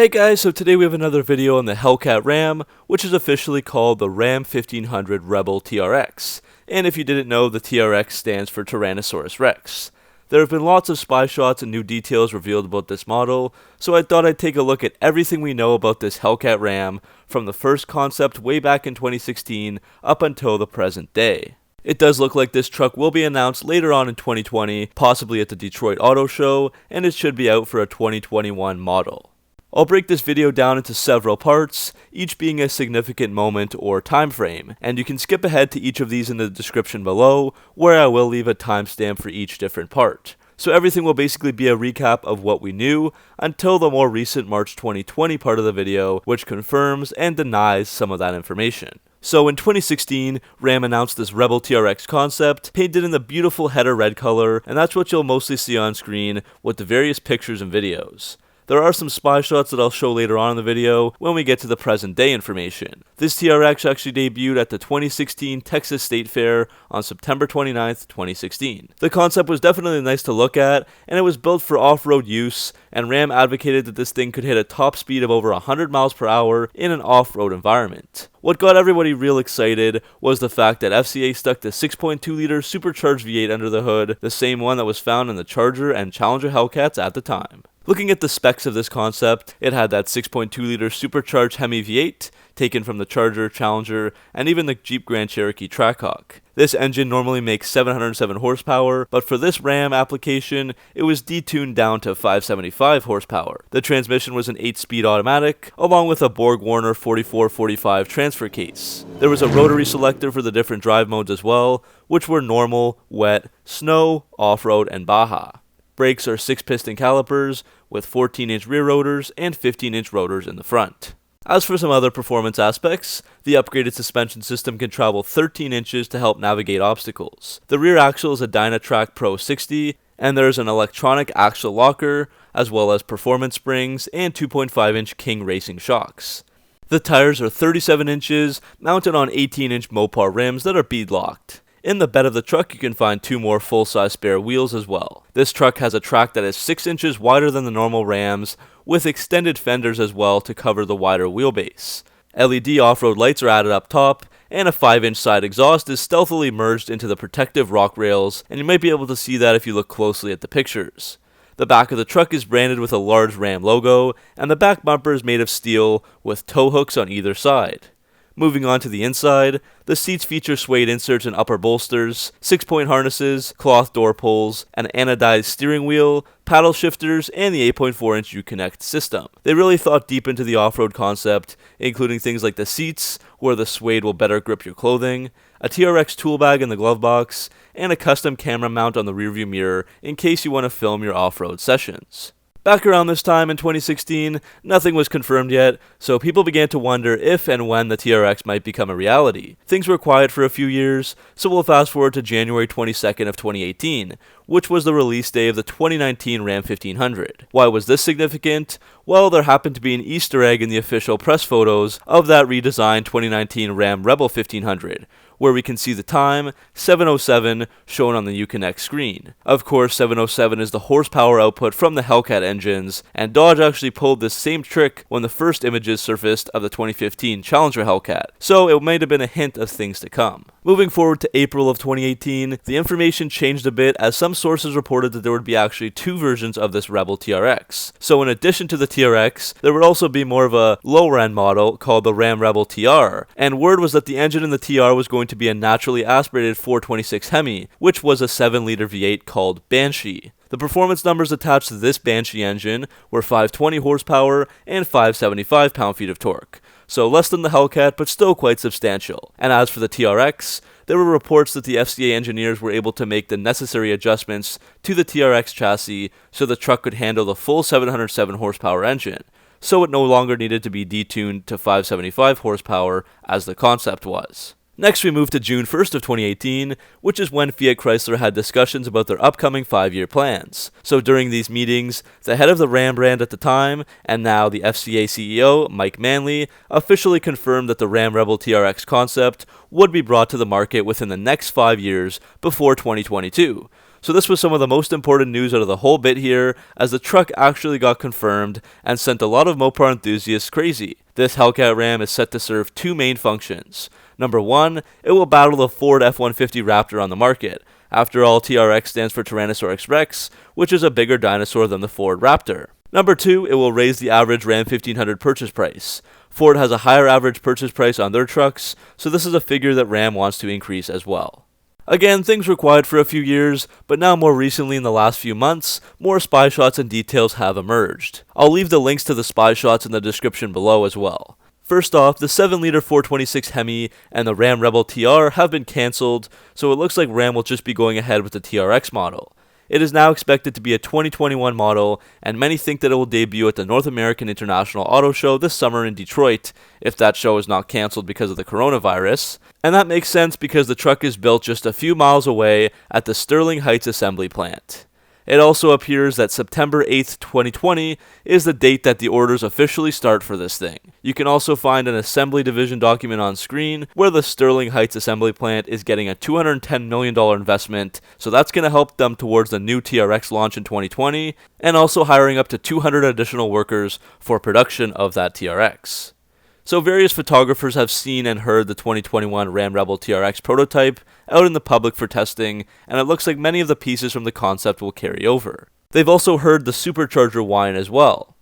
Hey guys, so today we have another video on the Hellcat Ram, which is officially called the Ram 1500 Rebel TRX. And if you didn't know, the TRX stands for Tyrannosaurus Rex. There have been lots of spy shots and new details revealed about this model, so I thought I'd take a look at everything we know about this Hellcat Ram from the first concept way back in 2016 up until the present day. It does look like this truck will be announced later on in 2020, possibly at the Detroit Auto Show, and it should be out for a 2021 model. I'll break this video down into several parts, each being a significant moment or time frame, and you can skip ahead to each of these in the description below, where I will leave a timestamp for each different part. So everything will basically be a recap of what we knew until the more recent March 2020 part of the video, which confirms and denies some of that information. So in 2016, Ram announced this Rebel TRX concept, painted in the beautiful header red color, and that's what you'll mostly see on screen with the various pictures and videos. There are some spy shots that I'll show later on in the video when we get to the present day information. This TRX actually debuted at the 2016 Texas State Fair on September 29th, 2016. The concept was definitely nice to look at, and it was built for off-road use, and Ram advocated that this thing could hit a top speed of over 100 miles per hour in an off-road environment. What got everybody real excited was the fact that FCA stuck the 6.2-liter supercharged V8 under the hood, the same one that was found in the Charger and Challenger Hellcats at the time. Looking at the specs of this concept, it had that 6.2-liter supercharged Hemi V8, taken from the Charger, Challenger, and even the Jeep Grand Cherokee Trackhawk. This engine normally makes 707 horsepower, but for this Ram application, it was detuned down to 575 horsepower. The transmission was an 8-speed automatic, along with a Borg-Warner 4445 transfer case. There was a rotary selector for the different drive modes as well, which were normal, wet, snow, off-road, and Baja. Brakes are 6-piston calipers with 14-inch rear rotors and 15-inch rotors in the front. As for some other performance aspects, the upgraded suspension system can travel 13 inches to help navigate obstacles. The rear axle is a Dynatrac Pro 60, and there's an electronic axle locker, as well as performance springs and 2.5-inch King Racing shocks. The tires are 37 inches, mounted on 18-inch Mopar rims that are bead-locked. In the bed of the truck, you can find 2 more full-size spare wheels as well. This truck has a track that is 6 inches wider than the normal Rams, with extended fenders as well to cover the wider wheelbase. LED off-road lights are added up top, and a 5-inch side exhaust is stealthily merged into the protective rock rails, and you might be able to see that if you look closely at the pictures. The back of the truck is branded with a large Ram logo, and the back bumper is made of steel with tow hooks on either side. Moving on to the inside, the seats feature suede inserts and upper bolsters, 6-point harnesses, cloth door pulls, an anodized steering wheel, paddle shifters, and the 8.4-inch Uconnect system. They really thought deep into the off-road concept, including things like the seats, where the suede will better grip your clothing, a TRX tool bag in the glove box, and a custom camera mount on the rearview mirror in case you want to film your off-road sessions. Back around this time in 2016, nothing was confirmed yet, so people began to wonder if and when the TRX might become a reality. Things were quiet for a few years, so we'll fast forward to January 22nd of 2018, which was the release day of the 2019 Ram 1500. Why was this significant? Well, there happened to be an Easter egg in the official press photos of that redesigned 2019 Ram Rebel 1500, where we can see the time, 707, shown on the Uconnect screen. Of course, 707 is the horsepower output from the Hellcat engines, and Dodge actually pulled this same trick when the first images surfaced of the 2015 Challenger Hellcat, so it might have been a hint of things to come. Moving forward to April of 2018, the information changed a bit as some sources reported that there would be actually 2 versions of this Rebel TRX. So in addition to the TRX, there would also be more of a lower-end model called the Ram Rebel TR, and word was that the engine in the TR was going to be a naturally aspirated 426 Hemi, which was a 7-liter V8 called Banshee. The performance numbers attached to this Banshee engine were 520 horsepower and 575 pound-feet of torque, so less than the Hellcat but still quite substantial. And as for the TRX, there were reports that the FCA engineers were able to make the necessary adjustments to the TRX chassis so the truck could handle the full 707 horsepower engine, so it no longer needed to be detuned to 575 horsepower as the concept was. Next, we move to June 1st of 2018, which is when Fiat Chrysler had discussions about their upcoming 5-year plans. So during these meetings, the head of the Ram brand at the time, and now the FCA CEO, Mike Manley, officially confirmed that the Ram Rebel TRX concept would be brought to the market within the next 5 years before 2022. So this was some of the most important news out of the whole bit here, as the truck actually got confirmed and sent a lot of Mopar enthusiasts crazy. This Hellcat Ram is set to serve two main functions. Number one, it will battle the Ford F-150 Raptor on the market. After all, TRX stands for Tyrannosaurus Rex, which is a bigger dinosaur than the Ford Raptor. Number two, it will raise the average Ram 1500 purchase price. Ford has a higher average purchase price on their trucks, so this is a figure that Ram wants to increase as well. Again, things were quiet for a few years, but now more recently in the last few months, more spy shots and details have emerged. I'll leave the links to the spy shots in the description below as well. First off, the 7-liter 426 Hemi and the Ram Rebel TR have been cancelled, so it looks like Ram will just be going ahead with the TRX model. It is now expected to be a 2021 model, and many think that it will debut at the North American International Auto Show this summer in Detroit, if that show is not cancelled because of the coronavirus. And that makes sense because the truck is built just a few miles away at the Sterling Heights assembly plant. It also appears that September 8th, 2020 is the date that the orders officially start for this thing. You can also find an assembly division document on screen where the Sterling Heights assembly plant is getting a $210 million investment, so that's going to help them towards the new TRX launch in 2020, and also hiring up to 200 additional workers for production of that TRX. So various photographers have seen and heard the 2021 Ram Rebel TRX prototype out in the public for testing, and it looks like many of the pieces from the concept will carry over. They've also heard the supercharger whine as well.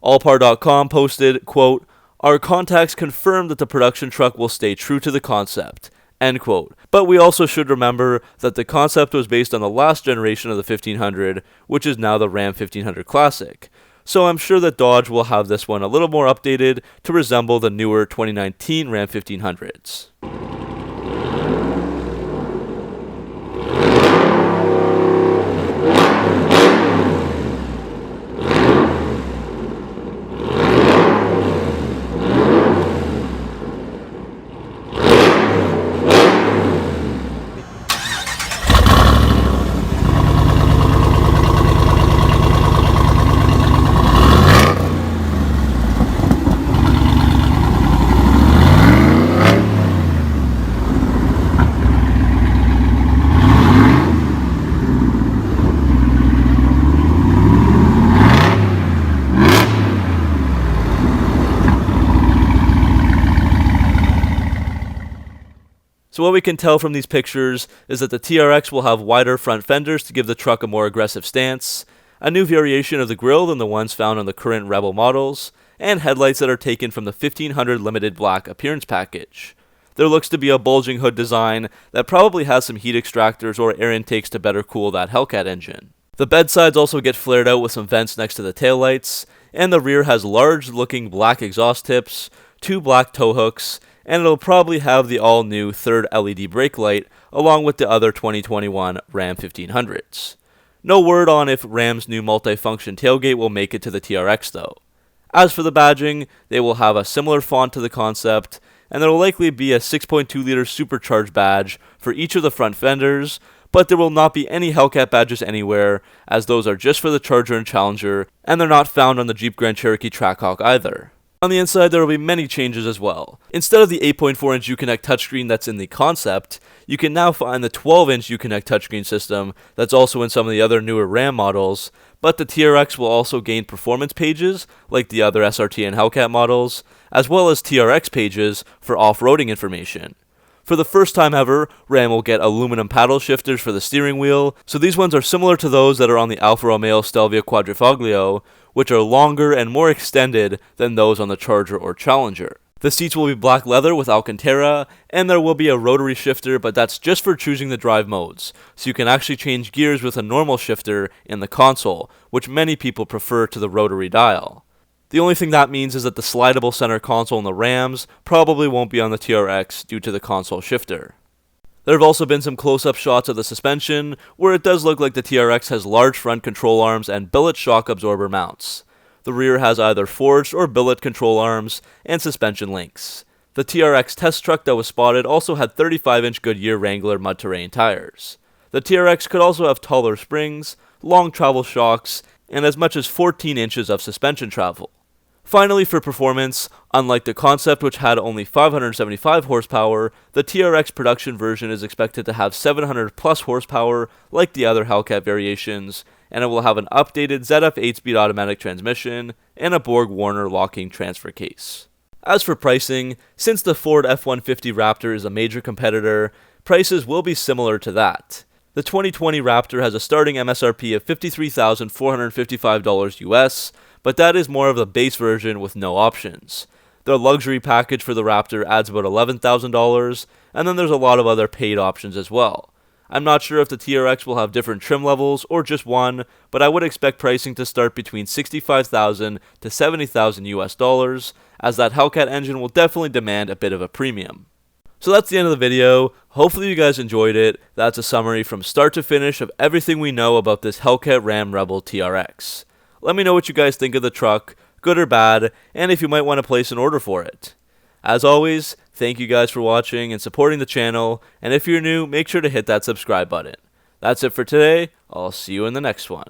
Allpar.com posted, quote, "Our contacts confirmed that the production truck will stay true to the concept," end quote. But we also should remember that the concept was based on the last generation of the 1500, which is now the Ram 1500 Classic. So I'm sure that Dodge will have this one a little more updated to resemble the newer 2019 Ram 1500s. So what we can tell from these pictures is that the TRX will have wider front fenders to give the truck a more aggressive stance, a new variation of the grille than the ones found on the current Rebel models, and headlights that are taken from the 1500 Limited Black appearance package. There looks to be a bulging hood design that probably has some heat extractors or air intakes to better cool that Hellcat engine. The bed sides also get flared out with some vents next to the taillights, and the rear has large-looking black exhaust tips, 2 black tow hooks, and it'll probably have the all-new third LED brake light along with the other 2021 Ram 1500s. No word on if Ram's new multi-function tailgate will make it to the TRX though. As for the badging, they will have a similar font to the concept, and there will likely be a 6.2-liter supercharged badge for each of the front fenders, but there will not be any Hellcat badges anywhere, as those are just for the Charger and Challenger, and they're not found on the Jeep Grand Cherokee Trackhawk either. On the inside, there will be many changes as well. Instead of the 8.4-inch Uconnect touchscreen that's in the concept, you can now find the 12-inch Uconnect touchscreen system that's also in some of the other newer Ram models, but the TRX will also gain performance pages, like the other SRT and Hellcat models, as well as TRX pages for off-roading information. For the first time ever, Ram will get aluminum paddle shifters for the steering wheel, so these ones are similar to those that are on the Alfa Romeo Stelvio Quadrifoglio, which are longer and more extended than those on the Charger or Challenger. The seats will be black leather with Alcantara, and there will be a rotary shifter, but that's just for choosing the drive modes, so you can actually change gears with a normal shifter in the console, which many people prefer to the rotary dial. The only thing that means is that the slidable center console in the Rams probably won't be on the TRX due to the console shifter. There have also been some close-up shots of the suspension, where it does look like the TRX has large front control arms and billet shock absorber mounts. The rear has either forged or billet control arms and suspension links. The TRX test truck that was spotted also had 35-inch Goodyear Wrangler mud-terrain tires. The TRX could also have taller springs, long travel shocks, and as much as 14 inches of suspension travel. Finally, for performance, unlike the concept which had only 575 horsepower, the TRX production version is expected to have 700 plus horsepower like the other Hellcat variations, and it will have an updated ZF 8-speed automatic transmission and a Borg-Warner locking transfer case. As for pricing, since the Ford F-150 Raptor is a major competitor, prices will be similar to that. The 2020 Raptor has a starting MSRP of $53,455 US, but that is more of the base version with no options. The luxury package for the Raptor adds about $11,000, and then there's a lot of other paid options as well. I'm not sure if the TRX will have different trim levels or just one, but I would expect pricing to start between $65,000 to $70,000 US dollars, as that Hellcat engine will definitely demand a bit of a premium. So that's the end of the video. Hopefully you guys enjoyed it. That's a summary from start to finish of everything we know about this Hellcat Ram Rebel TRX. Let me know what you guys think of the truck, good or bad, and if you might want to place an order for it. As always, thank you guys for watching and supporting the channel, and if you're new, make sure to hit that subscribe button. That's it for today. I'll see you in the next one.